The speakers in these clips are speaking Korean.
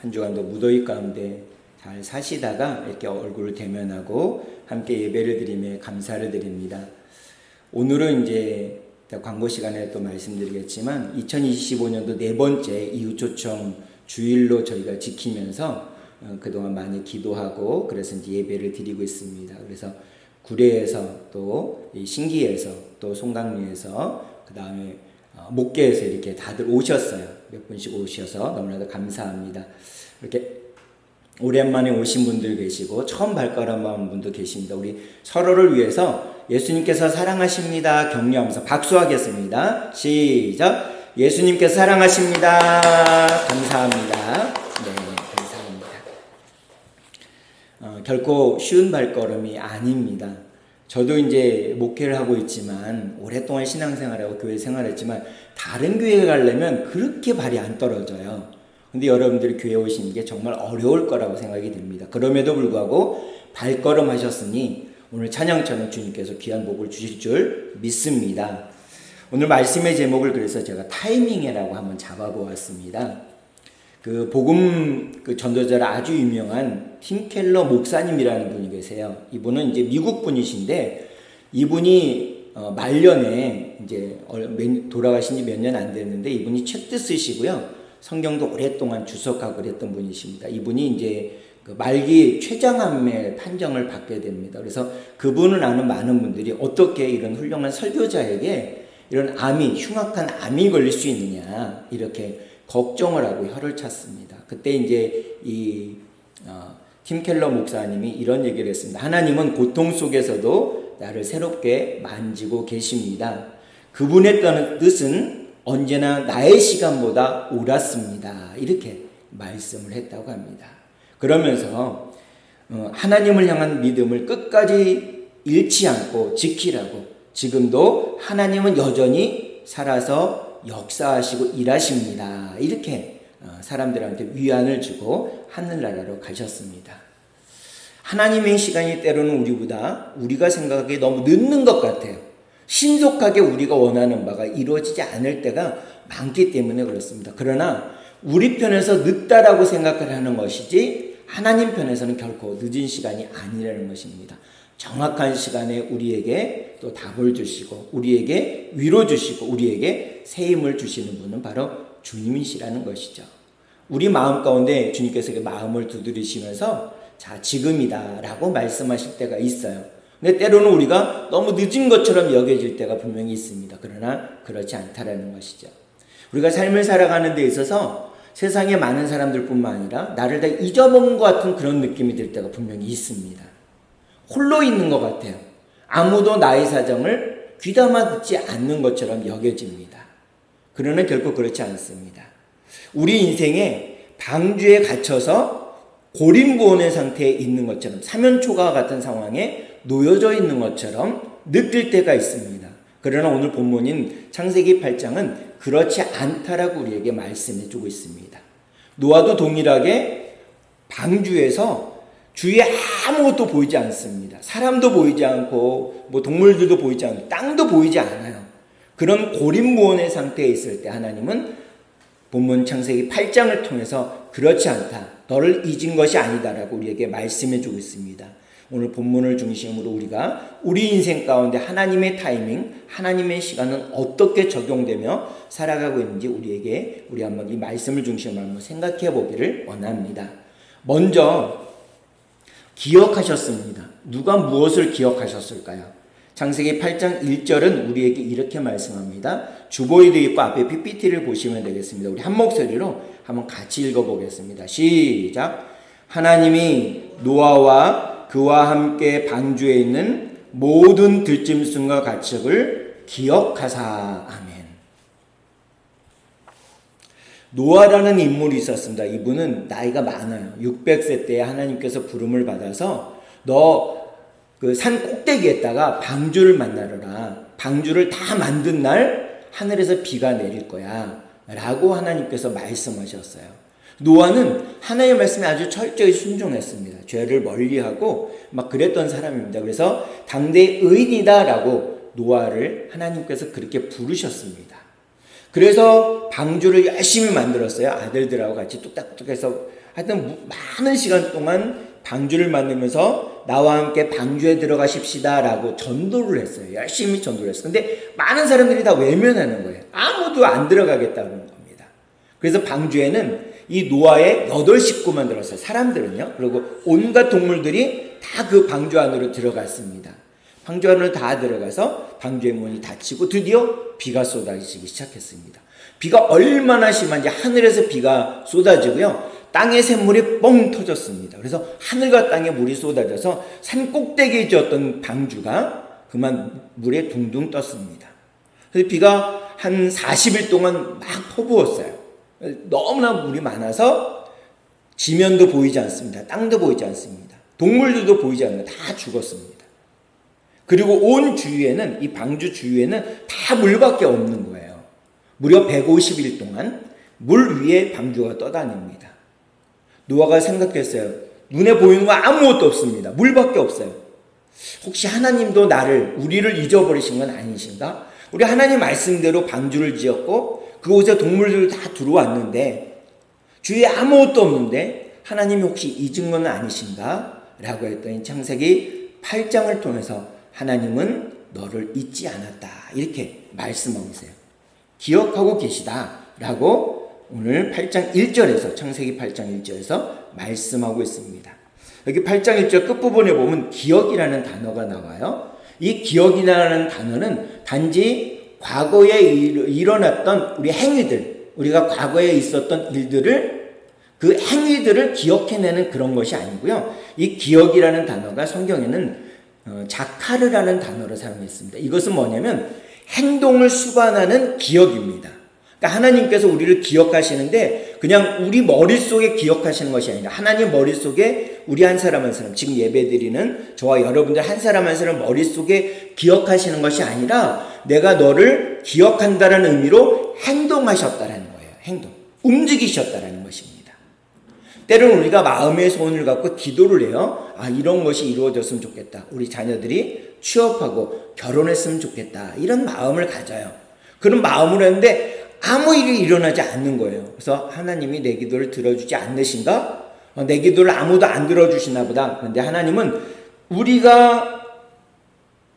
한 주간도 무더위 가운데 잘 사시다가 이렇게 얼굴을 대면하고 함께 예배를 드리며 감사를 드립니다. 오늘은 이제 광고 시간에 또 말씀드리겠지만 2025년도 네 번째 이웃초청 주일로 저희가 지키면서 그동안 많이 기도하고 그래서 이제 예배를 드리고 있습니다. 그래서 구례에서 또 신기에서 또 송강리에서 그 다음에 목계에서 이렇게 다들 오셨어요. 몇 분씩 오셔서 너무나도 감사합니다. 이렇게 오랜만에 오신 분들 계시고 처음 발걸음한 분도 계십니다. 우리 서로를 위해서 예수님께서 사랑하십니다 격려하면서 박수하겠습니다. 시작. 예수님께서 사랑하십니다. 감사합니다. 네, 감사합니다. 결코 쉬운 발걸음이 아닙니다. 저도 이제 목회를 하고 있지만 오랫동안 신앙생활하고 교회 생활했지만 다른 교회에 가려면 그렇게 발이 안 떨어져요. 근데 여러분들이 교회 오시는 게 정말 어려울 거라고 생각이 됩니다. 그럼에도 불구하고 발걸음 하셨으니 오늘 찬양처럼 주님께서 귀한 복을 주실 줄 믿습니다. 오늘 말씀의 제목을 그래서 제가 타이밍이라고 한번 잡아보았습니다. 그 복음 그 전도자로 아주 유명한 팀 켈러 목사님이라는 분이 계세요. 이분은 이제 미국 분이신데 이분이 말년에 이제 돌아가신 지 몇 년 안 됐는데 이분이 책도 쓰시고요. 성경도 오랫동안 주석하고 그랬던 분이십니다. 이분이 이제 그 말기 췌장암의 판정을 받게 됩니다. 그래서 그분을 아는 많은 분들이 어떻게 이런 훌륭한 설교자에게 이런 흉악한 암이 걸릴 수 있느냐 이렇게 걱정을 하고 혀를 찼습니다. 그때 이제 팀 켈러 목사님이 이런 얘기를 했습니다. 하나님은 고통 속에서도 나를 새롭게 만지고 계십니다. 그분의 뜻은 언제나 나의 시간보다 옳았습니다. 이렇게 말씀을 했다고 합니다. 그러면서 하나님을 향한 믿음을 끝까지 잃지 않고 지키라고 지금도 하나님은 여전히 살아서 역사하시고 일하십니다. 이렇게 사람들한테 위안을 주고 하늘나라로 가셨습니다. 하나님의 시간이 때로는 우리가 생각하기에 너무 늦는 것 같아요. 신속하게 우리가 원하는 바가 이루어지지 않을 때가 많기 때문에 그렇습니다. 그러나 우리 편에서 늦다라고 생각을 하는 것이지 하나님 편에서는 결코 늦은 시간이 아니라는 것입니다. 정확한 시간에 우리에게 또 답을 주시고 우리에게 위로 주시고 우리에게 새 힘을 주시는 분은 바로 주님이시라는 것이죠. 우리 마음 가운데 주님께서 마음을 두드리시면서 자 지금이다 라고 말씀하실 때가 있어요. 근데 때로는 우리가 너무 늦은 것처럼 여겨질 때가 분명히 있습니다. 그러나 그렇지 않다라는 것이죠. 우리가 삶을 살아가는 데 있어서 세상에 많은 사람들뿐만 아니라 나를 다 잊어먹은 것 같은 그런 느낌이 들 때가 분명히 있습니다. 홀로 있는 것 같아요. 아무도 나의 사정을 귀담아 듣지 않는 것처럼 여겨집니다. 그러나 결코 그렇지 않습니다. 우리 인생에 방주에 갇혀서 고립무원의 상태에 있는 것처럼 사면초가 같은 상황에 놓여져 있는 것처럼 느낄 때가 있습니다. 그러나 오늘 본문인 창세기 8장은 그렇지 않다라고 우리에게 말씀해 주고 있습니다. 노아도 동일하게 방주에서 주위에 아무것도 보이지 않습니다. 사람도 보이지 않고 동물들도 보이지 않고 땅도 보이지 않아요. 그런 고립무원의 상태에 있을 때 하나님은 본문 창세기 8장을 통해서 그렇지 않다. 너를 잊은 것이 아니다라고 우리에게 말씀해 주고 있습니다. 오늘 본문을 중심으로 우리가 우리 인생 가운데 하나님의 타이밍, 하나님의 시간은 어떻게 적용되며 살아가고 있는지 우리 한번 이 말씀을 중심으로 한번 생각해 보기를 원합니다. 먼저 기억하셨습니다. 누가 무엇을 기억하셨을까요? 창세기 8장 1절은 우리에게 이렇게 말씀합니다. 주보에도 있고 앞에 PPT를 보시면 되겠습니다. 우리 한 목소리로 한번 같이 읽어보겠습니다. 시작. 하나님이 노아와 그와 함께 방주에 있는 모든 들짐승과 가축을 기억하사. 아멘. 노아라는 인물이 있었습니다. 이분은 나이가 많아요. 600세 때에 하나님께서 부름을 받아서 너 그 산 꼭대기에다가 방주를 만나러라. 방주를 다 만든 날 하늘에서 비가 내릴 거야. 라고 하나님께서 말씀하셨어요. 노아는 하나님의 말씀에 아주 철저히 순종했습니다. 죄를 멀리하고 막 그랬던 사람입니다. 그래서 당대의 의인이다라고 노아를 하나님께서 그렇게 부르셨습니다. 그래서 방주를 열심히 만들었어요. 아들들하고 같이 뚝딱뚝 해서 하여튼 많은 시간 동안 방주를 만들면서 나와 함께 방주에 들어가십시다 라고 전도를 했어요. 열심히 전도를 했어요. 근데 많은 사람들이 다 외면하는 거예요. 아무도 안 들어가겠다는 겁니다. 그래서 방주에는 이 노아의 8식구만 들었어요. 사람들은요. 그리고 온갖 동물들이 다 그 방주 안으로 들어갔습니다. 방주 안으로 다 들어가서 방주의 문이 닫히고 드디어 비가 쏟아지기 시작했습니다. 비가 얼마나 심한지 하늘에서 비가 쏟아지고요. 땅의 샘물이 뻥 터졌습니다. 그래서 하늘과 땅에 물이 쏟아져서 산 꼭대기에 지었던 방주가 그만 물에 둥둥 떴습니다. 그래서 비가 한 40일 동안 막 퍼부었어요. 너무나 물이 많아서 지면도 보이지 않습니다. 땅도 보이지 않습니다. 동물들도 보이지 않습니다. 다 죽었습니다. 그리고 온 주위에는, 이 방주 주위에는 다 물밖에 없는 거예요. 무려 150일 동안 물 위에 방주가 떠다닙니다. 노아가 생각했어요. 눈에 보이는 거 아무것도 없습니다. 물밖에 없어요. 혹시 하나님도 우리를 잊어버리신 건 아니신가? 우리 하나님 말씀대로 방주를 지었고 그곳에 동물들 다 들어왔는데 주위에 아무것도 없는데 하나님이 혹시 잊은 건 아니신가? 라고 했더니 창세기 8장을 통해서 하나님은 너를 잊지 않았다. 이렇게 말씀하고 있어요. 기억하고 계시다. 라고 오늘 8장 1절에서 창세기 8장 1절에서 말씀하고 있습니다. 여기 8장 1절 끝부분에 보면 기억이라는 단어가 나와요. 이 기억이라는 단어는 단지 과거에 일어났던 우리 행위들, 우리가 과거에 있었던 일들을 그 행위들을 기억해내는 그런 것이 아니고요. 이 기억이라는 단어가 성경에는 자카르라는 단어를 사용했습니다. 이것은 뭐냐면 행동을 수반하는 기억입니다. 그러니까 하나님께서 우리를 기억하시는데 그냥 우리 머릿속에 기억하시는 것이 아니라 하나님 머릿속에 우리 한 사람 한 사람, 지금 예배드리는 저와 여러분들 한 사람 한 사람 머릿속에 기억하시는 것이 아니라 내가 너를 기억한다는 의미로 행동하셨다라는 거예요. 행동. 움직이셨다라는 것입니다. 때로는 우리가 마음의 소원을 갖고 기도를 해요. 이런 것이 이루어졌으면 좋겠다. 우리 자녀들이 취업하고 결혼했으면 좋겠다. 이런 마음을 가져요. 그런 마음을 했는데 아무 일이 일어나지 않는 거예요. 그래서 하나님이 내 기도를 들어주지 않으신가? 내 기도를 아무도 안 들어주시나 보다. 그런데 하나님은 우리가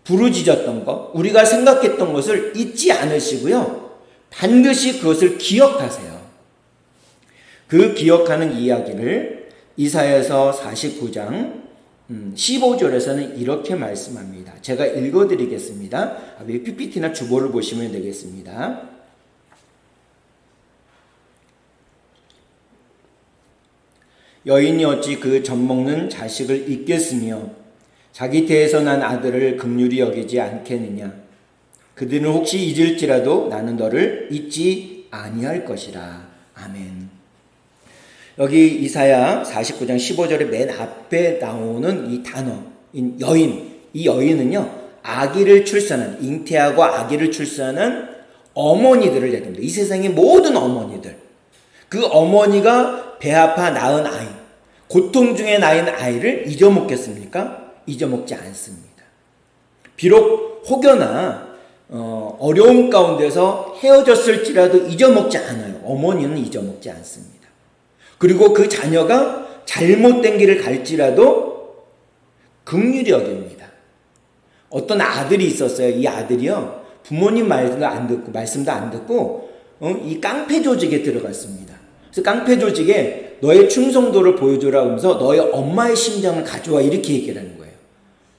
부르짖었던 것, 우리가 생각했던 것을 잊지 않으시고요. 반드시 그것을 기억하세요. 그 기억하는 이야기를 이사야서 49장 15절에서는 이렇게 말씀합니다. 제가 읽어드리겠습니다. PPT나 주보를 보시면 되겠습니다. 여인이 어찌 그 젖먹는 자식을 잊겠으며 자기 태에서 난 아들을 긍휼히 여기지 않겠느냐. 그들은 혹시 잊을지라도 나는 너를 잊지 아니할 것이라. 아멘. 여기 이사야 49장 15절의 맨 앞에 나오는 이 단어, 여인. 이 여인은요, 아기를 출산한, 잉태하고 아기를 출산한 어머니들을 얘기합니다. 이 세상의 모든 어머니들. 그 어머니가 배 아파 낳은 아이, 고통 중에 낳은 아이를 잊어먹겠습니까? 잊어먹지 않습니다. 비록 혹여나 어려움 가운데서 헤어졌을지라도 잊어먹지 않아요. 어머니는 잊어먹지 않습니다. 그리고 그 자녀가 잘못된 길을 갈지라도 긍휼히 여깁니다. 어떤 아들이 있었어요. 이 아들이요, 부모님 말씀도 안 듣고 이 깡패 조직에 들어갔습니다. 그래서 깡패 조직에 너의 충성도를 보여주라 하면서 너의 엄마의 심장을 가져와 이렇게 얘기를 하는 거예요.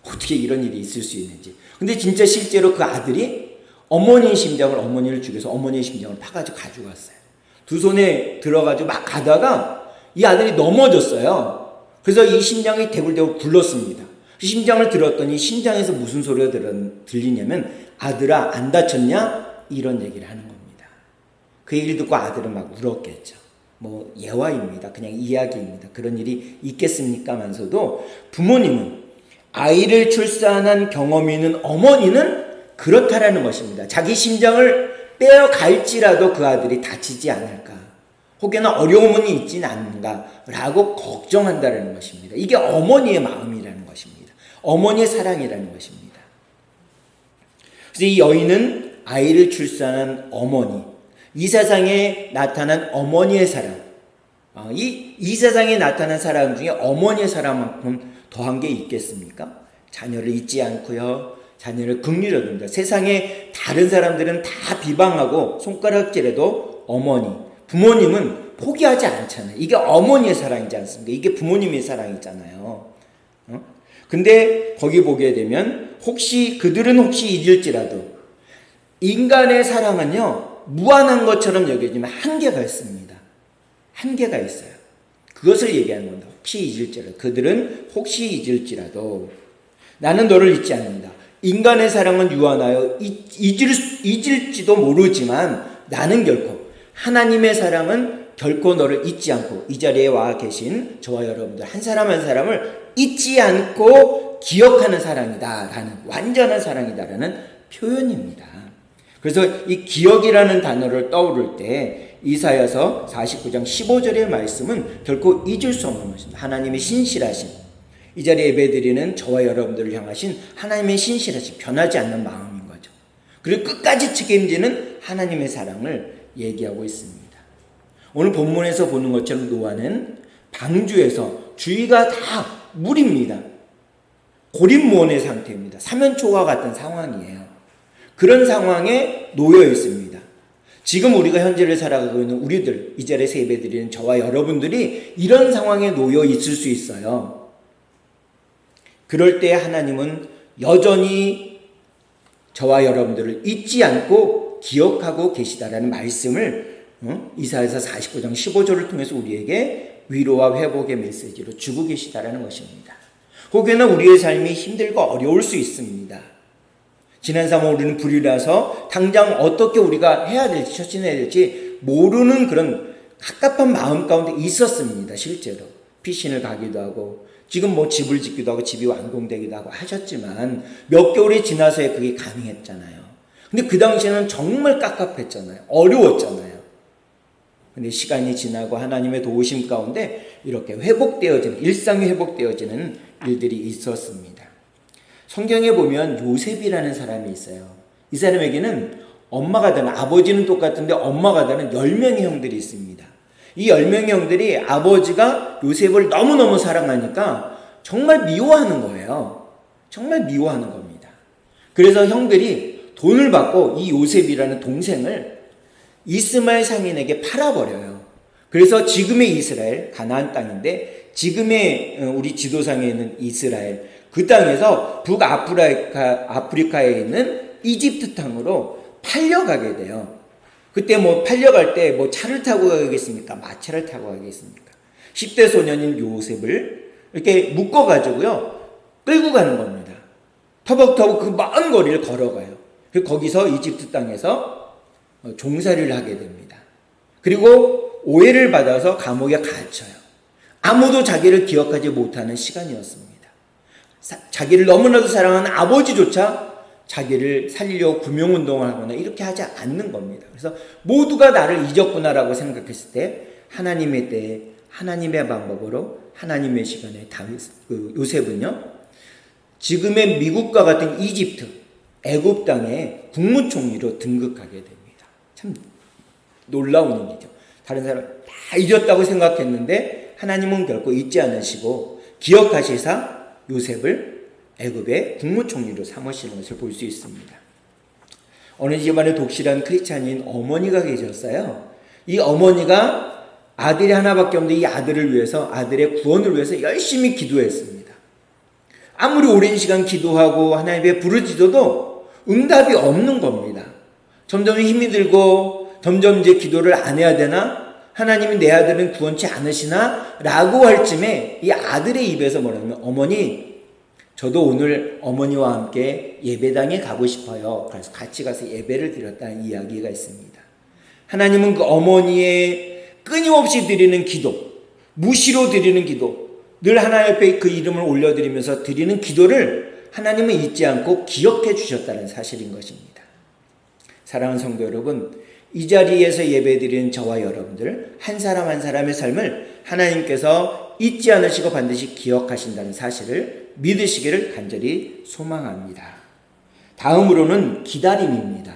어떻게 이런 일이 있을 수 있는지. 근데 진짜 실제로 그 아들이 어머니를 죽여서 어머니의 심장을 파가지고 가져갔어요. 두 손에 들어가지고 막 가다가 이 아들이 넘어졌어요. 그래서 이 심장이 대굴대굴 굴렀습니다. 심장을 들었더니 심장에서 무슨 소리가 들리냐면 아들아 안 다쳤냐? 이런 얘기를 하는 겁니다. 그 얘기를 듣고 아들은 막 울었겠죠. 뭐 예화입니다. 그냥 이야기입니다. 그런 일이 있겠습니까만서도 부모님은, 아이를 출산한 경험이 있는 어머니는 그렇다라는 것입니다. 자기 심장을 빼어갈지라도 그 아들이 다치지 않을까, 혹여나 어려움은 있지는 않는가 라고 걱정한다는 것입니다. 이게 어머니의 마음이라는 것입니다. 어머니의 사랑이라는 것입니다. 그래서 이 여인은 아이를 출산한 어머니, 이 세상에 나타난 어머니의 사랑, 이 세상에 나타난 사람 중에 어머니의 사랑만큼 더한 게 있겠습니까? 자녀를 잊지 않고요. 자녀를 긍휼히 여깁니다. 세상에 다른 사람들은 다 비방하고 손가락질해도 어머니, 부모님은 포기하지 않잖아요. 이게 어머니의 사랑이지 않습니까? 이게 부모님의 사랑이잖아요. 근데 거기 보게 되면 그들은 혹시 잊을지라도 인간의 사랑은요, 무한한 것처럼 여겨지면 한계가 있습니다. 한계가 있어요. 그것을 얘기하는 겁니다. 그들은 혹시 잊을지라도 나는 너를 잊지 않는다. 인간의 사랑은 유한하여 잊을지도 모르지만 나는 결코, 하나님의 사랑은 결코 너를 잊지 않고 이 자리에 와 계신 저와 여러분들 한 사람 한 사람을 잊지 않고 기억하는 사랑이다라는, 완전한 사랑이다라는 표현입니다. 그래서 이 기억이라는 단어를 떠오를 때 이사야서 49장 15절의 말씀은 결코 잊을 수 없는 것입니다. 하나님의 신실하신, 이 자리에 예배드리는 저와 여러분들을 향하신 하나님의 신실하신, 변하지 않는 마음인 거죠. 그리고 끝까지 책임지는 하나님의 사랑을 얘기하고 있습니다. 오늘 본문에서 보는 것처럼 노아는 방주에서 주위가 다 물입니다. 고립무원의 상태입니다. 사면초가 같은 상황이에요. 그런 상황에 놓여 있습니다. 지금 우리가 현재를 살아가고 있는 우리들, 이 자리에서 예배드리는 저와 여러분들이 이런 상황에 놓여 있을 수 있어요. 그럴 때 하나님은 여전히 저와 여러분들을 잊지 않고 기억하고 계시다라는 말씀을 이사야서 49장 15절을 통해서 우리에게 위로와 회복의 메시지로 주고 계시다라는 것입니다. 혹여나 우리의 삶이 힘들고 어려울 수 있습니다. 지난 3월 우리는 불이라서 당장 어떻게 우리가 해야 될지, 처신해야 될지 모르는 그런 갑갑한 마음 가운데 있었습니다. 실제로 피신을 가기도 하고 지금 집을 짓기도 하고 집이 완공되기도 하고 하셨지만 몇 개월이 지나서야 그게 가능했잖아요. 근데 그 당시에는 정말 깝깝했잖아요. 어려웠잖아요. 근데 시간이 지나고 하나님의 도우심 가운데 이렇게 회복되어지는, 일상이 회복되어지는 일들이 있었습니다. 성경에 보면 요셉이라는 사람이 있어요. 이 사람에게는 엄마가 되는, 아버지는 똑같은데 엄마가 되는 10명의 형들이 있습니다. 이 10명의 형들이 아버지가 요셉을 너무너무 사랑하니까 정말 미워하는 거예요. 정말 미워하는 겁니다. 그래서 형들이 돈을 받고 이 요셉이라는 동생을 이스마엘 상인에게 팔아버려요. 그래서 지금의 이스라엘, 가나안 땅인데 지금의 우리 지도상에 있는 이스라엘, 그 땅에서 북아프리카에 있는 이집트 땅으로 팔려가게 돼요. 그때 팔려갈 때 차를 타고 가겠습니까? 마차를 타고 가겠습니까? 10대 소년인 요셉을 이렇게 묶어가지고요, 끌고 가는 겁니다. 터벅터벅 그 먼 거리를 걸어가요. 거기서 이집트 땅에서 종살이를 하게 됩니다. 그리고 오해를 받아서 감옥에 갇혀요. 아무도 자기를 기억하지 못하는 시간이었습니다. 자기를 너무나도 사랑하는 아버지조차 자기를 살리려고 구명운동을 하거나 이렇게 하지 않는 겁니다. 그래서 모두가 나를 잊었구나라고 생각했을 때 하나님의 때에, 하나님의 방법으로, 하나님의 시간에 요셉은요, 지금의 미국과 같은 이집트, 애굽 땅의 국무총리로 등극하게 됩니다. 참 놀라운 일이죠. 다른 사람 다 잊었다고 생각했는데 하나님은 결코 잊지 않으시고 기억하시사 요셉을 애굽의 국무총리로 삼으시는 것을 볼 수 있습니다. 어느 집안에 독실한 크리스찬인 어머니가 계셨어요. 이 어머니가 아들이 하나밖에 없는데 이 아들을 위해서, 아들의 구원을 위해서 열심히 기도했습니다. 아무리 오랜 시간 기도하고 하나님의 부르짖어도 응답이 없는 겁니다. 점점 힘이 들고 점점 이제 기도를 안 해야 되나? 하나님이 내 아들은 구원치 않으시나? 라고 할 쯤에 이 아들의 입에서 뭐라면, 어머니, 저도 오늘 어머니와 함께 예배당에 가고 싶어요. 그래서 같이 가서 예배를 드렸다는 이야기가 있습니다. 하나님은 그 어머니의 끊임없이 드리는 기도, 무시로 드리는 기도, 늘 하나님 앞에 그 이름을 올려드리면서 드리는 기도를 하나님은 잊지 않고 기억해 주셨다는 사실인 것입니다. 사랑하는 성도 여러분, 이 자리에서 예배드리는 저와 여러분들 한 사람 한 사람의 삶을 하나님께서 잊지 않으시고 반드시 기억하신다는 사실을 믿으시기를 간절히 소망합니다. 다음으로는 기다림입니다.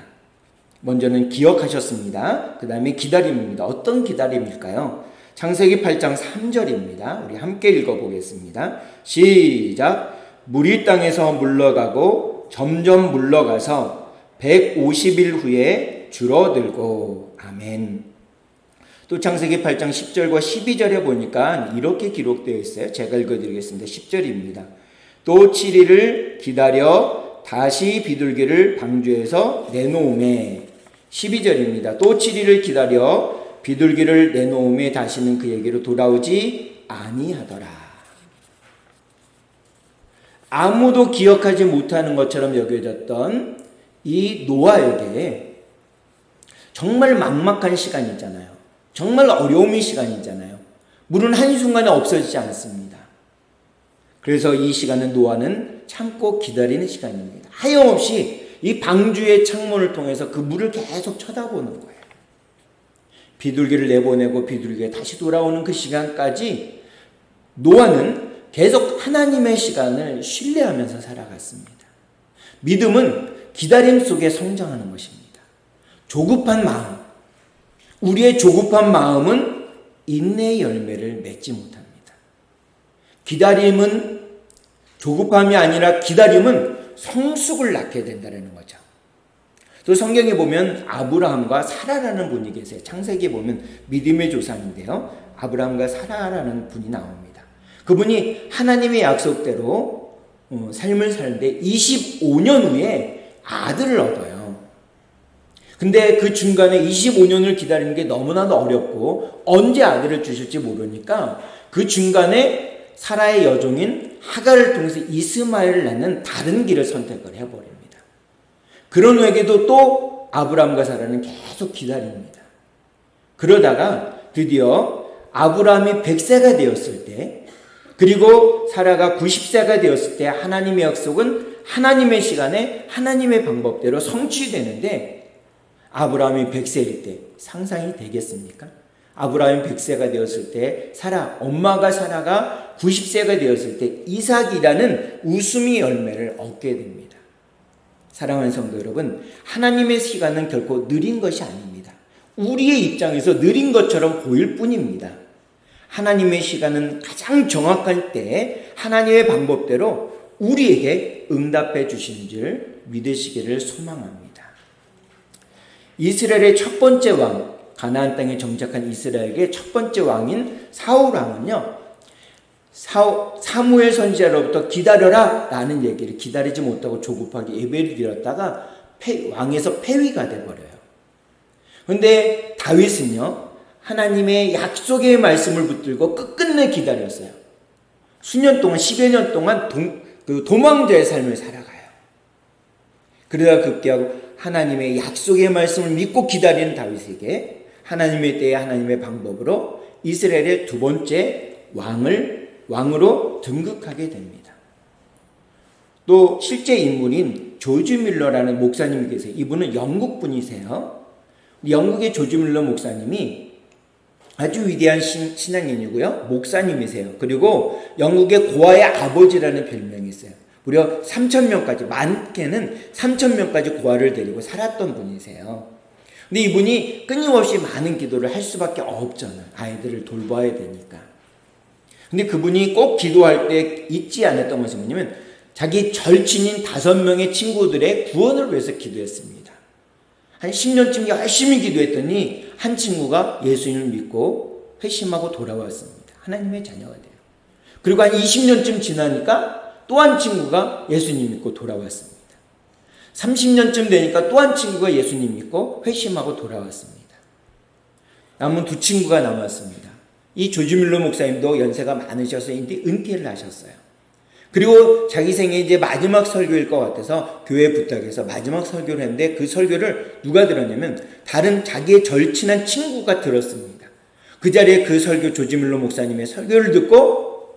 먼저는 기억하셨습니다. 그 다음에 기다림입니다. 어떤 기다림일까요? 창세기 8장 3절입니다. 우리 함께 읽어보겠습니다. 시작. 물이 땅에서 물러가고 점점 물러가서 150일 후에 줄어들고. 아멘. 또 창세기 8장 10절과 12절에 보니까 이렇게 기록되어 있어요. 제가 읽어드리겠습니다. 10절입니다. 또 7일을 기다려 다시 비둘기를 방주에서 내놓음에. 12절입니다. 또 7일을 기다려 비둘기를 내놓음에 다시는 그에게로 돌아오지 아니하더라. 아무도 기억하지 못하는 것처럼 여겨졌던 이 노아에게 정말 막막한 시간이 있잖아요. 정말 어려움의 시간이 있잖아요. 물은 한순간에 없어지지 않습니다. 그래서 이 시간은 노아는 참고 기다리는 시간입니다. 하염없이 이 방주의 창문을 통해서 그 물을 계속 쳐다보는 거예요. 비둘기를 내보내고 비둘기가 다시 돌아오는 그 시간까지 노아는 계속 하나님의 시간을 신뢰하면서 살아갔습니다. 믿음은 기다림 속에 성장하는 것입니다. 조급한 마음, 우리의 조급한 마음은 인내의 열매를 맺지 못합니다. 기다림은 조급함이 아니라 기다림은 성숙을 낳게 된다는 거죠. 또 성경에 보면 아브라함과 사라라는 분이 계세요. 창세기에 보면 믿음의 조상인데요. 아브라함과 사라라는 분이 나옵니다. 그분이 하나님의 약속대로 삶을 사는데 25년 후에 아들을 얻어요. 근데 그 중간에 25년을 기다리는 게 너무나도 어렵고 언제 아들을 주실지 모르니까 그 중간에 사라의 여종인 하갈을 통해서 이스마엘을 낳는 다른 길을 선택을 해버립니다. 그런 후에도 또 아브라함과 사라는 계속 기다립니다. 그러다가 드디어 아브라함이 100세가 되었을 때, 그리고 사라가 90세가 되었을 때 하나님의 약속은 하나님의 시간에 하나님의 방법대로 성취되는데, 아브라함이 100세일 때 상상이 되겠습니까? 아브라함이 100세가 되었을 때 엄마가 사라가 90세가 되었을 때 이삭이라는 웃음의 열매를 얻게 됩니다. 사랑하는 성도 여러분, 하나님의 시간은 결코 느린 것이 아닙니다. 우리의 입장에서 느린 것처럼 보일 뿐입니다. 하나님의 시간은 가장 정확할 때 하나님의 방법대로 우리에게 응답해 주시는 줄 믿으시기를 소망합니다. 이스라엘의 첫 번째 왕, 가나안 땅에 정착한 이스라엘의 첫 번째 왕인 사울 왕은요, 사무엘 선지자로부터 기다려라 라는 얘기를 기다리지 못하고 조급하게 예배를 드렸다가 왕에서 폐위가 돼버려요. 그런데 다윗은요, 하나님의 약속의 말씀을 붙들고 끝끝내 기다렸어요. 수년 동안, 10여 년 동안 도망자의 삶을 살아가요. 그러다 급기야고 하나님의 약속의 말씀을 믿고 기다리는 다윗에게 하나님의 때에 하나님의 방법으로 이스라엘의 두 번째 왕으로 등극하게 됩니다. 또 실제 인물인 조지 밀러라는 목사님이 계세요. 이분은 영국 분이세요. 영국의 조지 밀러 목사님이 아주 위대한 신앙인이고요. 목사님이세요. 그리고 영국의 고아의 아버지라는 별명이 있어요. 무려 3,000명까지, 많게는 3,000명까지 고아를 데리고 살았던 분이세요. 근데 이분이 끊임없이 많은 기도를 할 수밖에 없잖아요. 아이들을 돌봐야 되니까. 근데 그분이 꼭 기도할 때 잊지 않았던 것이 뭐냐면 자기 절친인 5명의 친구들의 구원을 위해서 기도했습니다. 한 10년쯤 열심히 기도했더니 한 친구가 예수님을 믿고 회심하고 돌아왔습니다. 하나님의 자녀가 돼요. 그리고 한 20년쯤 지나니까 또 한 친구가 예수님 믿고 돌아왔습니다. 30년쯤 되니까 또 한 친구가 예수님 믿고 회심하고 돌아왔습니다. 남은 2 친구가 남았습니다. 이 조지 밀러 목사님도 연세가 많으셔서 은퇴를 하셨어요. 그리고 자기 생애 이제 마지막 설교일 것 같아서 교회 부탁해서 마지막 설교를 했는데 그 설교를 누가 들었냐면 다른 자기의 절친한 친구가 들었습니다. 그 자리에 그 설교, 조지 밀러 목사님의 설교를 듣고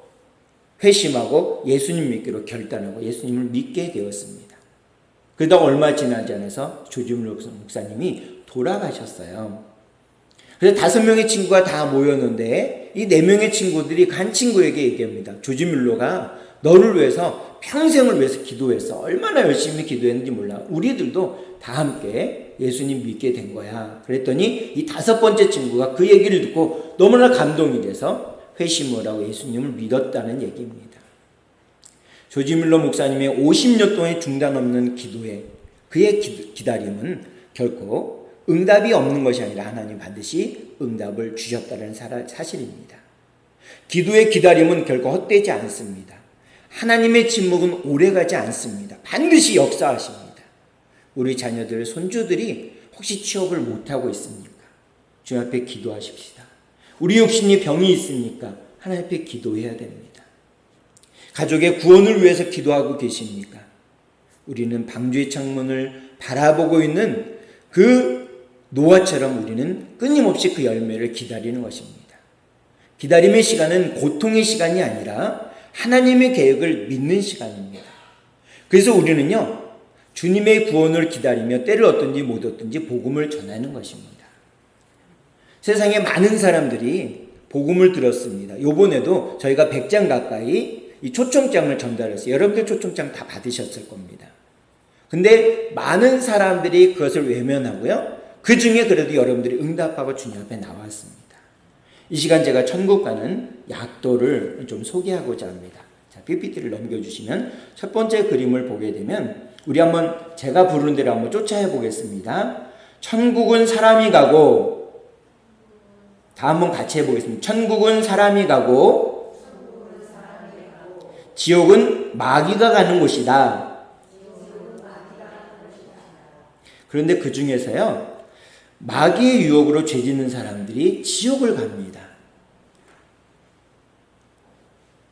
회심하고 예수님 믿기로 결단하고 예수님을 믿게 되었습니다. 그러다 얼마 지나지 않아서 조지 밀러 목사님이 돌아가셨어요. 그래서 5명의 친구가 다 모였는데 이 4명의 친구들이 한 친구에게 얘기합니다. 조지 밀러가 너를 위해서 평생을 위해서 기도했어. 얼마나 열심히 기도했는지 몰라. 우리들도 다 함께 예수님 믿게 된 거야. 그랬더니 이 5번째 친구가 그 얘기를 듣고 너무나 감동이 돼서 회심을 하고 예수님을 믿었다는 얘기입니다. 조지 밀러 목사님의 50년 동안의 중단 없는 기도에 그의 기다림은 결코 응답이 없는 것이 아니라 하나님 반드시 응답을 주셨다는 사실입니다. 기도의 기다림은 결코 헛되지 않습니다. 하나님의 침묵은 오래가지 않습니다. 반드시 역사하십니다. 우리 자녀들, 손주들이 혹시 취업을 못하고 있습니까? 주님 앞에 기도하십시다. 우리 육신이 병이 있습니까? 하나님 앞에 기도해야 됩니다. 가족의 구원을 위해서 기도하고 계십니까? 우리는 방주의 창문을 바라보고 있는 그 노아처럼 우리는 끊임없이 그 열매를 기다리는 것입니다. 기다림의 시간은 고통의 시간이 아니라 하나님의 계획을 믿는 시간입니다. 그래서 우리는요, 주님의 구원을 기다리며 때를 얻든지 못 얻든지 복음을 전하는 것입니다. 세상에 많은 사람들이 복음을 들었습니다. 요번에도 저희가 100장 가까이 이 초청장을 전달했어요. 여러분들 초청장 다 받으셨을 겁니다. 근데 많은 사람들이 그것을 외면하고요. 그 중에 그래도 여러분들이 응답하고 주님 앞에 나왔습니다. 이 시간 제가 천국 가는 약도를 좀 소개하고자 합니다. 자, PPT를 넘겨주시면 첫 번째 그림을 보게 되면 우리 한번 제가 부르는 대로 한번 쫓아해 보겠습니다. 천국은 사람이 가고, 다 한번 같이 해보겠습니다. 천국은 사람이 가고, 지옥은 마귀가 가는 곳이다. 그런데 그 중에서요, 마귀의 유혹으로 죄 짓는 사람들이 지옥을 갑니다.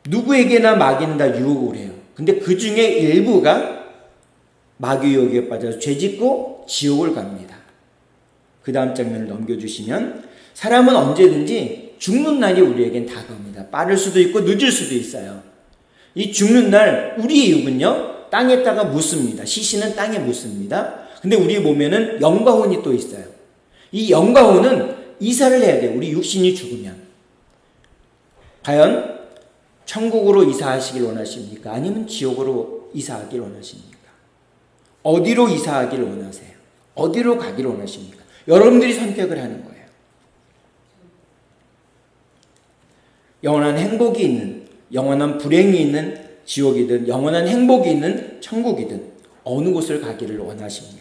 누구에게나 마귀는 다 유혹을 해요. 근데 그 중에 일부가 마귀 유혹에 빠져서 죄 짓고 지옥을 갑니다. 그 다음 장면을 넘겨주시면 사람은 언제든지 죽는 날이 우리에겐 다가옵니다. 빠를 수도 있고 늦을 수도 있어요. 이 죽는 날 우리의 육은요, 땅에다가 묻습니다. 시신은 땅에 묻습니다. 근데 우리 몸에는 영과 혼이 또 있어요. 이 영과 혼은 이사를 해야 돼요. 우리 육신이 죽으면. 과연 천국으로 이사하시길 원하십니까? 아니면 지옥으로 이사하길 원하십니까? 어디로 이사하길 원하세요? 어디로 가길 원하십니까? 여러분들이 선택을 하는 거예요. 영원한 행복이 있는, 영원한 불행이 있는 지옥이든 영원한 행복이 있는 천국이든 어느 곳을 가기를 원하십니까?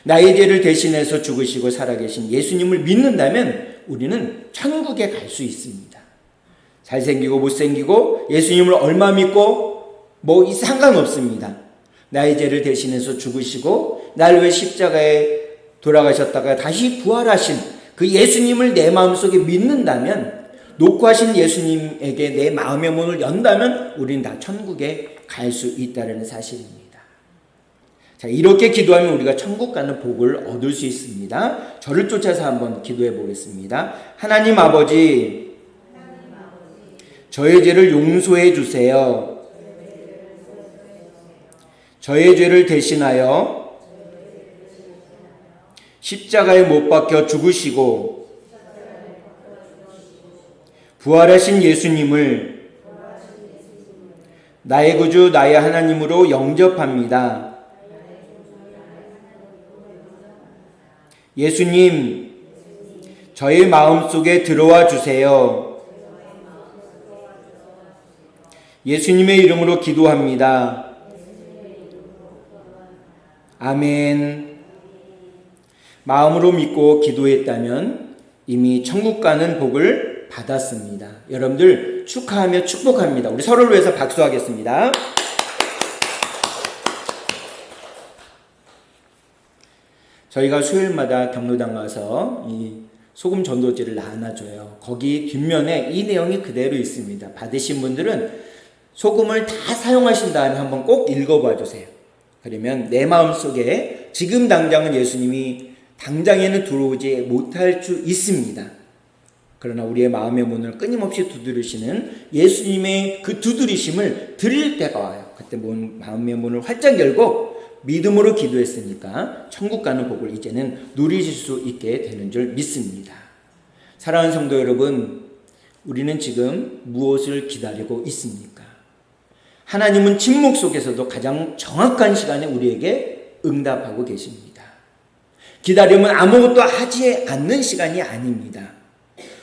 나의 죄를 대신해서 죽으시고 살아계신 예수님을 믿는다면 우리는 천국에 갈 수 있습니다. 잘생기고 못생기고 예수님을 얼마 믿고 뭐 상관없습니다. 나의 죄를 대신해서 죽으시고 날 위해 십자가에 돌아가셨다가 다시 부활하신 그 예수님을 내 마음속에 믿는다면, 놓고 하신 예수님에게 내 마음의 문을 연다면 우리는 다 천국에 갈 수 있다는 사실입니다. 자, 이렇게 기도하면 우리가 천국 가는 복을 얻을 수 있습니다. 저를 쫓아서 한번 기도해 보겠습니다. 하나님 아버지, 저의 죄를 용서해 주세요. 저의 죄를 대신하여 십자가에 못 박혀 죽으시고 부활하신 예수님을 나의 구주, 나의 하나님으로 영접합니다. 예수님, 저의 마음속에 들어와 주세요. 예수님의 이름으로 기도합니다. 아멘. 마음으로 믿고 기도했다면 이미 천국 가는 복을 받았습니다. 여러분들 축하하며 축복합니다. 우리 서로를 위해서 박수하겠습니다. 저희가 수요일마다 경로당 가서 이 소금 전도지를 나눠줘요. 거기 뒷면에 이 내용이 그대로 있습니다. 받으신 분들은 소금을 다 사용하신 다음에 한번 꼭 읽어봐 주세요. 그러면 내 마음속에 지금 당장은 예수님이 당장에는 들어오지 못할 수 있습니다. 그러나 우리의 마음의 문을 끊임없이 두드리시는 예수님의 그 두드리심을 드릴 때가 와요. 그때 마음의 문을 활짝 열고 믿음으로 기도했으니까 천국 가는 복을 이제는 누리실 수 있게 되는 줄 믿습니다. 사랑하는 성도 여러분, 우리는 지금 무엇을 기다리고 있습니까? 하나님은 침묵 속에서도 가장 정확한 시간에 우리에게 응답하고 계십니다. 기다림은 아무것도 하지 않는 시간이 아닙니다.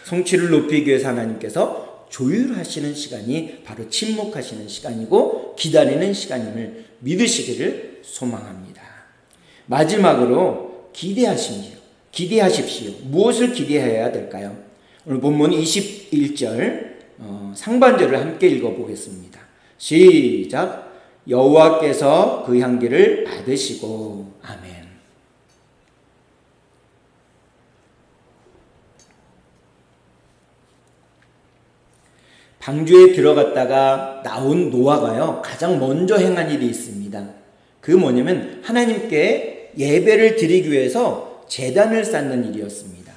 성취를 높이기 위해서 하나님께서 조율하시는 시간이 바로 침묵하시는 시간이고 기다리는 시간임을 믿으시기를 소망합니다. 마지막으로 기대하십시오. 무엇을 기대해야 될까요? 오늘 본문 21절 상반절을 함께 읽어보겠습니다. 시작. 여호와께서 그 향기를 받으시고. 아멘. 방주에 들어갔다가 나온 노아가요, 가장 먼저 행한 일이 있습니다. 그 뭐냐면 하나님께 예배를 드리기 위해서 제단을 쌓는 일이었습니다.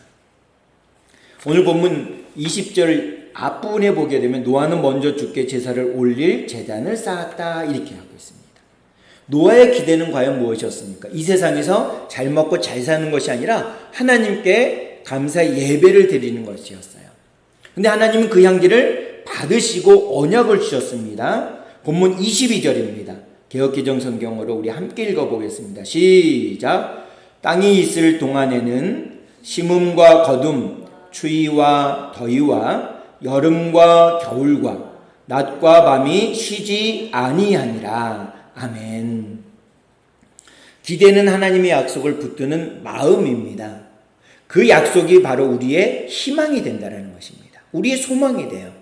오늘 본문 20절 앞부분에 보게 되면 노아는 먼저 주께 제사를 올릴 제단을 쌓았다 이렇게 하고 있습니다. 노아의 기대는 과연 무엇이었습니까? 이 세상에서 잘 먹고 잘 사는 것이 아니라 하나님께 감사의 예배를 드리는 것이었어요. 근데 하나님은 그 향기를 받으시고 언약을 주셨습니다. 본문 22절입니다. 개역개정 성경으로 우리 함께 읽어보겠습니다. 시작. 땅이 있을 동안에는 심음과 거둠, 추위와 더위와 여름과 겨울과 낮과 밤이 쉬지 아니하니라. 아멘. 기대는 하나님의 약속을 붙드는 마음입니다. 그 약속이 바로 우리의 희망이 된다는 것입니다. 우리의 소망이 돼요.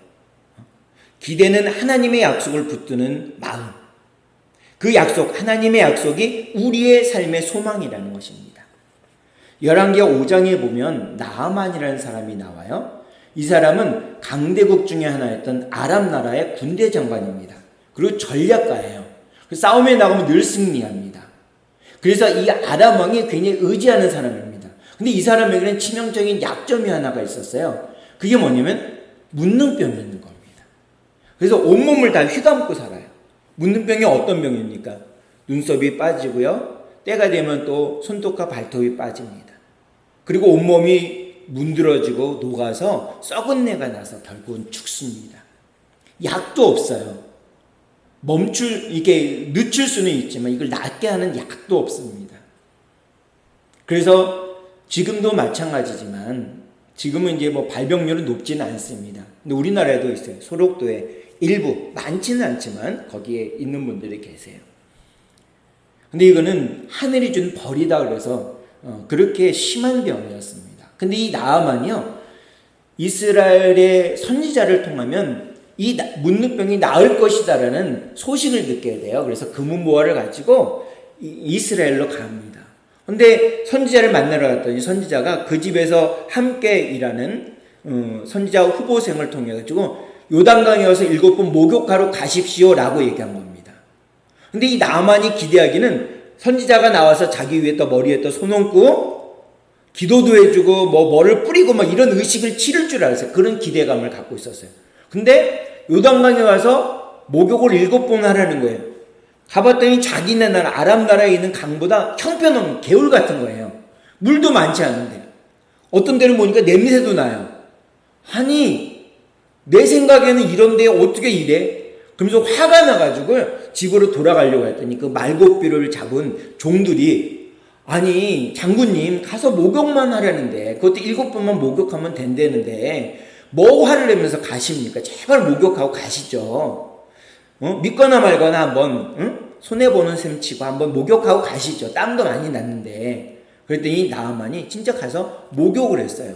기대는 하나님의 약속을 붙드는 마음. 그 약속, 하나님의 약속이 우리의 삶의 소망이라는 것입니다. 열왕기하 5장에 보면 나아만이라는 사람이 나와요. 이 사람은 강대국 중에 하나였던 아람 나라의 군대 장관입니다. 그리고 전략가예요. 싸움에 나가면 늘 승리합니다. 그래서 이 아람 왕이 굉장히 의지하는 사람입니다. 근데 이 사람에게는 치명적인 약점이 하나가 있었어요. 그게 뭐냐면 문둥병이 있는 겁니다. 그래서 온몸을 다 휘감고 살아요. 문둥병이 어떤 병입니까? 눈썹이 빠지고요. 때가 되면 또 손톱과 발톱이 빠집니다. 그리고 온몸이 문드러지고 녹아서 썩은 내가 나서 결국은 죽습니다. 약도 없어요. 이게 늦출 수는 있지만 이걸 낫게 하는 약도 없습니다. 그래서 지금도 마찬가지지만 지금은 이제 발병률은 높지는 않습니다. 근데 우리나라에도 있어요. 소록도에 일부, 많지는 않지만 거기에 있는 분들이 계세요. 근데 이거는 하늘이 준 벌이다 그래서 그렇게 심한 병이었습니다. 근데 이 나아만이요, 이스라엘의 선지자를 통하면 이 문둥병이 나을 것이다라는 소식을 듣게 돼요. 그래서 금은보화를 가지고 이스라엘로 갑니다. 근데 선지자를 만나러 갔더니 선지자가 그 집에서 함께 일하는 선지자 후보생을 통해 가지고 요단강에 와서 7번 목욕하러 가십시오라고 얘기한 겁니다. 근데 이 나만이 기대하기는 선지자가 나와서 자기 위에 또 머리에 또 손 얹고 기도도 해주고 뭐를 뿌리고 이런 의식을 치를 줄 알았어요. 그런 기대감을 갖고 있었어요. 근데 요단강에 와서 목욕을 7번 하라는 거예요. 가봤더니 자기네 나라 아람 나라에 있는 강보다 형편없는 개울 같은 거예요. 물도 많지 않은데 어떤 데는 보니까 냄새도 나요. 아니 내 생각에는 이런데 어떻게 이래? 그러면서 화가 나가지고 집으로 돌아가려고 했더니 그 말고삐를 잡은 종들이 아니 장군님 가서 목욕만 하라는데 그것도 7번만 목욕하면 된다는데 뭐 화를 내면서 가십니까? 제발 목욕하고 가시죠. 믿거나 말거나 한번 손해보는 셈 치고 한번 목욕하고 가시죠. 땀도 많이 났는데. 그랬더니 나아만이 진짜 가서 목욕을 했어요.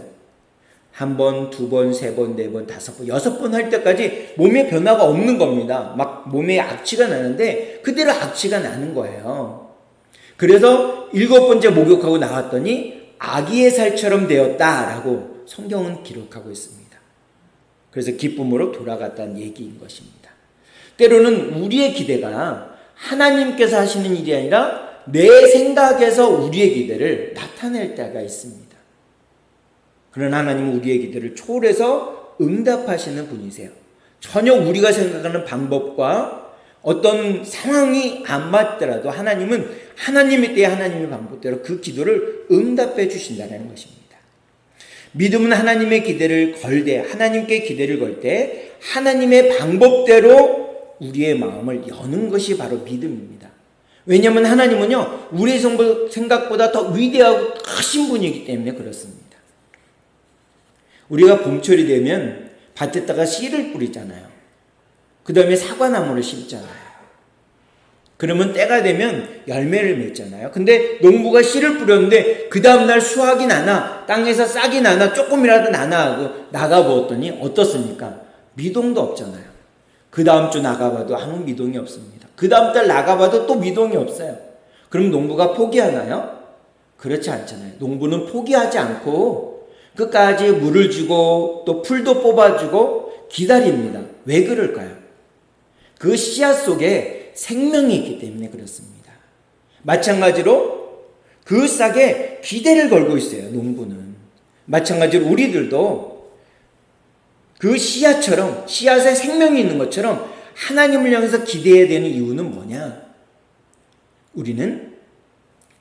1번, 2번, 3번, 4번, 5번, 6번 할 때까지 몸에 변화가 없는 겁니다. 막 몸에 악취가 나는데 그대로 악취가 나는 거예요. 그래서 7번째 목욕하고 나왔더니 아기의 살처럼 되었다라고 성경은 기록하고 있습니다. 그래서 기쁨으로 돌아갔다는 얘기인 것입니다. 때로는 우리의 기대가 하나님께서 하시는 일이 아니라 내 생각에서 우리의 기대를 나타낼 때가 있습니다. 그러나 하나님은 우리의 기대를 초월해서 응답하시는 분이세요. 전혀 우리가 생각하는 방법과 어떤 상황이 안 맞더라도 하나님은 하나님의 때에 하나님의 방법대로 그 기도를 응답해 주신다는 것입니다. 믿음은 하나님의 기대를 걸 때, 하나님께 기대를 걸 때 하나님의 방법대로 우리의 마음을 여는 것이 바로 믿음입니다. 왜냐하면 하나님은요, 우리의 생각보다 더 위대하고 크신 분이기 때문에 그렇습니다. 우리가 봄철이 되면 밭에다가 씨를 뿌리잖아요. 그 다음에 사과나무를 심잖아요. 그러면 때가 되면 열매를 맺잖아요. 근데 농부가 씨를 뿌렸는데 그 다음날 수확이 나나 땅에서 싹이 나나 조금이라도 나나 하고 나가보았더니 어떻습니까? 미동도 없잖아요. 그 다음 주 나가봐도 아무 미동이 없습니다. 그 다음 달 나가봐도 또 미동이 없어요. 그럼 농부가 포기하나요? 그렇지 않잖아요. 농부는 포기하지 않고 끝까지 물을 주고 또 풀도 뽑아주고 기다립니다. 왜 그럴까요? 그 씨앗 속에 생명이 있기 때문에 그렇습니다. 마찬가지로 그 싹에 기대를 걸고 있어요. 농부는. 마찬가지로 우리들도 그 씨앗처럼, 씨앗에 생명이 있는 것처럼 하나님을 향해서 기대해야 되는 이유는 뭐냐? 우리는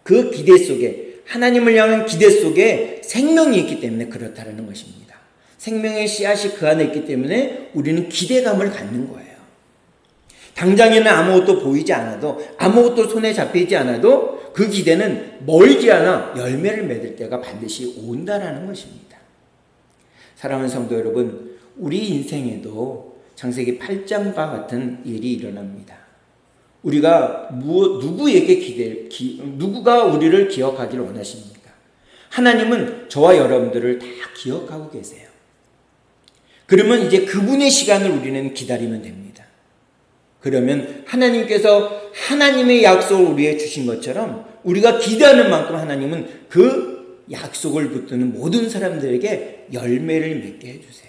그 기대 속에, 하나님을 향한 기대 속에 생명이 있기 때문에 그렇다는 것입니다. 생명의 씨앗이 그 안에 있기 때문에 우리는 기대감을 갖는 거예요. 당장에는 아무것도 보이지 않아도, 아무것도 손에 잡히지 않아도 그 기대는 멀지 않아 열매를 맺을 때가 반드시 온다라는 것입니다. 사랑하는 성도 여러분, 우리 인생에도 창세기 8장과 같은 일이 일어납니다. 우리가 누구가 우리를 기억하기를 원하십니까? 하나님은 저와 여러분들을 다 기억하고 계세요. 그러면 이제 그분의 시간을 우리는 기다리면 됩니다. 그러면 하나님께서 하나님의 약속을 우리에게 주신 것처럼 우리가 기대하는 만큼 하나님은 그 약속을 붙드는 모든 사람들에게 열매를 맺게 해주세요.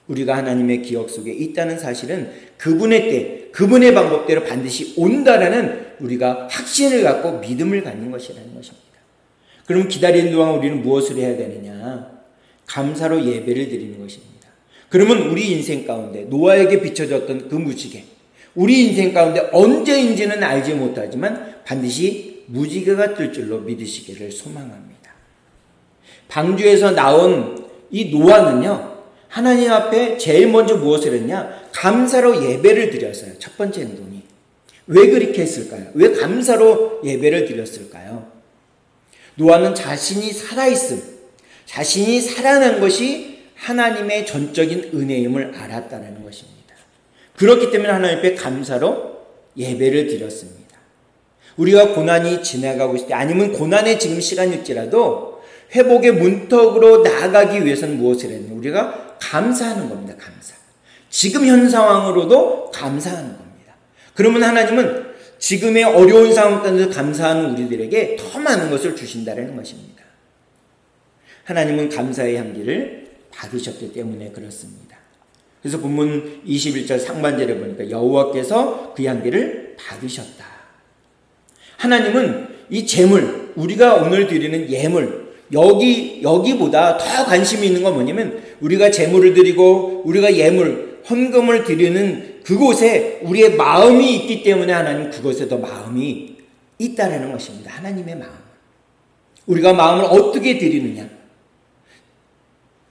우리가 하나님의 기억 속에 있다는 사실은 그분의 때, 그분의 방법대로 반드시 온다라는 우리가 확신을 갖고 믿음을 갖는 것이라는 것입니다. 그럼 기다리는 동안 우리는 무엇을 해야 되느냐? 감사로 예배를 드리는 것입니다. 그러면 우리 인생 가운데 노아에게 비춰졌던 그 무지개, 우리 인생 가운데 언제인지는 알지 못하지만 반드시 무지개가 뜰 줄로 믿으시기를 소망합니다. 방주에서 나온 이 노아는요, 하나님 앞에 제일 먼저 무엇을 했냐? 감사로 예배를 드렸어요. 첫 번째 행동이. 왜 그렇게 했을까요? 왜 감사로 예배를 드렸을까요? 노아는 자신이 살아있음, 자신이 살아난 것이 하나님의 전적인 은혜임을 알았다는 것입니다. 그렇기 때문에 하나님 앞에 감사로 예배를 드렸습니다. 우리가 고난이 지나가고 있을 때, 아니면 고난의 지금 시간일지라도 회복의 문턱으로 나아가기 위해서는 무엇을 했냐? 우리가 감사하는 겁니다. 감사. 지금 현 상황으로도 감사하는 겁니다. 그러면 하나님은 지금의 어려운 상황 가운데 감사하는 우리들에게 더 많은 것을 주신다는 것입니다. 하나님은 감사의 향기를 받으셨기 때문에 그렇습니다. 그래서 본문 21절 상반절에 보니까 여호와께서 그 향기를 받으셨다. 하나님은 이 제물, 우리가 오늘 드리는 예물, 여기보다 더 관심이 있는 건 뭐냐면 우리가 제물을 드리고 우리가 예물, 헌금을 드리는 그곳에 우리의 마음이 있기 때문에 하나님 그것에 더 마음이 있다라는 것입니다. 하나님의 마음. 우리가 마음을 어떻게 드리느냐,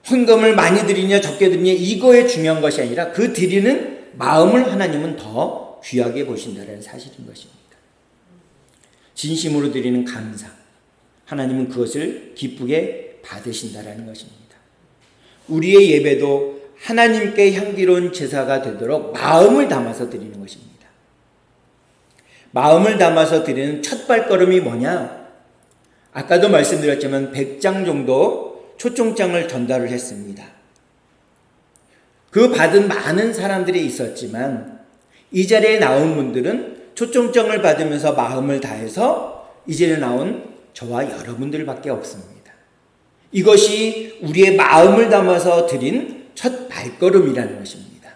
헌금을 많이 드리냐 적게 드리냐 이거에 중요한 것이 아니라 그 드리는 마음을 하나님은 더 귀하게 보신다는 사실인 것입니다. 진심으로 드리는 감사, 하나님은 그것을 기쁘게 받으신다라는 것입니다. 우리의 예배도 하나님께 향기로운 제사가 되도록 마음을 담아서 드리는 것입니다. 마음을 담아서 드리는 첫 발걸음이 뭐냐? 아까도 말씀드렸지만 100장 정도 초청장을 전달을 했습니다. 그 받은 많은 사람들이 있었지만 이 자리에 나온 분들은 초청장을 받으면서 마음을 다해서 이 자리에 나온 저와 여러분들밖에 없습니다. 이것이 우리의 마음을 담아서 드린 첫 발걸음이라는 것입니다.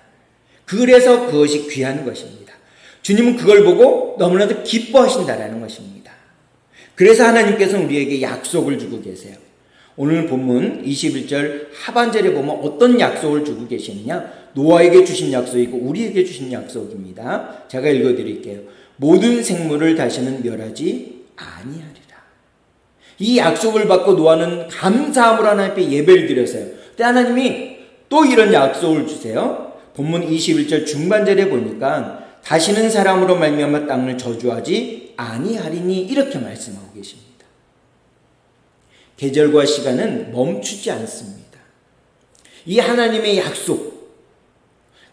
그래서 그것이 귀한 것입니다. 주님은 그걸 보고 너무나도 기뻐하신다라는 것입니다. 그래서 하나님께서는 우리에게 약속을 주고 계세요. 오늘 본문 21절 하반절에 보면 어떤 약속을 주고 계시느냐? 노아에게 주신 약속이고 우리에게 주신 약속입니다. 제가 읽어드릴게요. 모든 생물을 다시는 멸하지 아니하리라. 이 약속을 받고 노아는 감사함으로 하나님 앞에 예배를 드렸어요. 근데 하나님이 또 이런 약속을 주세요. 본문 21절 중반절에 보니까 다시는 사람으로 말미암아 땅을 저주하지 아니하리니 이렇게 말씀하고 계십니다. 계절과 시간은 멈추지 않습니다. 이 하나님의 약속,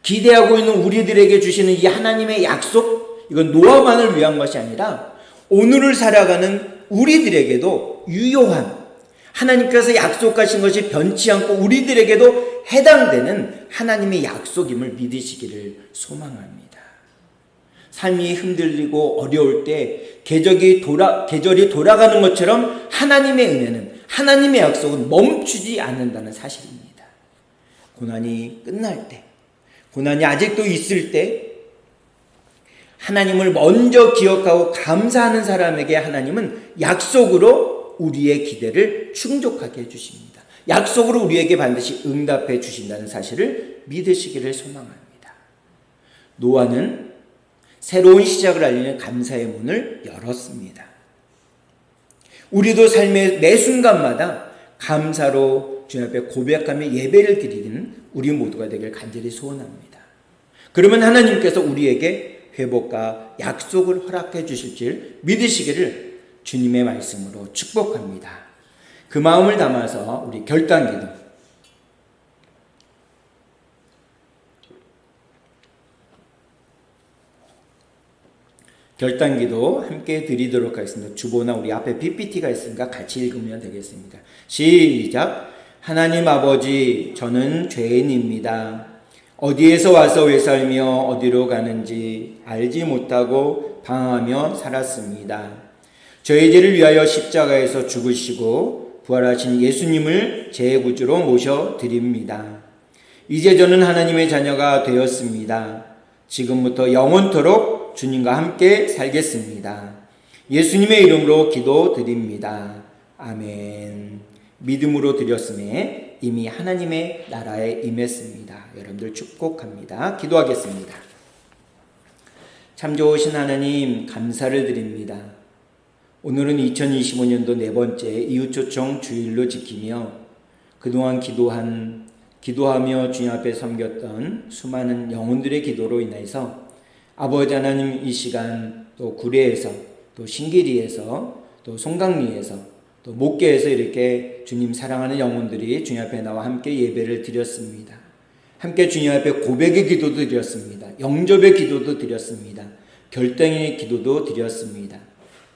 기대하고 있는 우리들에게 주시는 이 하나님의 약속, 이건 노아만을 위한 것이 아니라 오늘을 살아가는 우리들에게도 유효한, 하나님께서 약속하신 것이 변치 않고 우리들에게도 해당되는 하나님의 약속임을 믿으시기를 소망합니다. 삶이 흔들리고 어려울 때 계절이 돌아가는 것처럼 하나님의 은혜는, 하나님의 약속은 멈추지 않는다는 사실입니다. 고난이 끝날 때, 고난이 아직도 있을 때 하나님을 먼저 기억하고 감사하는 사람에게 하나님은 약속으로 우리의 기대를 충족하게 해주십니다. 약속으로 우리에게 반드시 응답해 주신다는 사실을 믿으시기를 소망합니다. 노아는 새로운 시작을 알리는 감사의 문을 열었습니다. 우리도 삶의 매 순간마다 감사로 주님 앞에 고백하며 예배를 드리는 우리 모두가 되길 간절히 소원합니다. 그러면 하나님께서 우리에게 회복과 약속을 허락해 주실 줄 믿으시기를 주님의 말씀으로 축복합니다. 그 마음을 담아서 우리 결단기도, 함께 드리도록 하겠습니다. 주보나 우리 앞에 PPT가 있으니까 같이 읽으면 되겠습니다. 시작. 하나님 아버지, 저는 죄인입니다. 어디에서 와서 왜 살며 어디로 가는지 알지 못하고 방황하며 살았습니다. 저희 죄를 위하여 십자가에서 죽으시고 부활하신 예수님을 제 구주로 모셔드립니다. 이제 저는 하나님의 자녀가 되었습니다. 지금부터 영원토록 주님과 함께 살겠습니다. 예수님의 이름으로 기도드립니다. 아멘. 믿음으로 드렸음에 이미 하나님의 나라에 임했습니다. 여러분들 축복합니다. 기도하겠습니다. 참 좋으신 하나님, 감사를 드립니다. 오늘은 2025년도 네 번째 이웃초청 주일로 지키며 그동안 기도하며 주님 앞에 섬겼던 수많은 영혼들의 기도로 인해서 아버지 하나님, 이 시간 또 구례에서, 또 신기리에서, 또 송강리에서, 또 목계에서 이렇게 주님 사랑하는 영혼들이 주님 앞에 나와 함께 예배를 드렸습니다. 함께 주님 앞에 고백의 기도도 드렸습니다. 영접의 기도도 드렸습니다. 결단의 기도도 드렸습니다.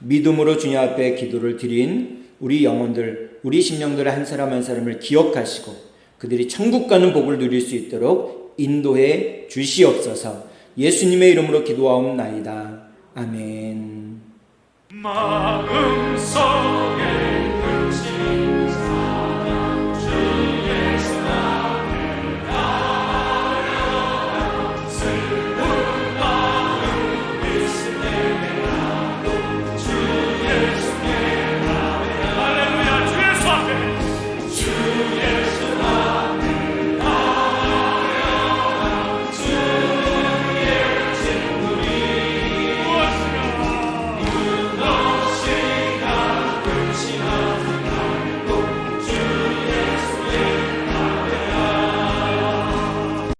믿음으로 주님 앞에 기도를 드린 우리 영혼들, 우리 심령들의 한 사람 한 사람을 기억하시고 그들이 천국 가는 복을 누릴 수 있도록 인도해 주시옵소서. 예수님의 이름으로 기도하옵나이다. 아멘. 마음속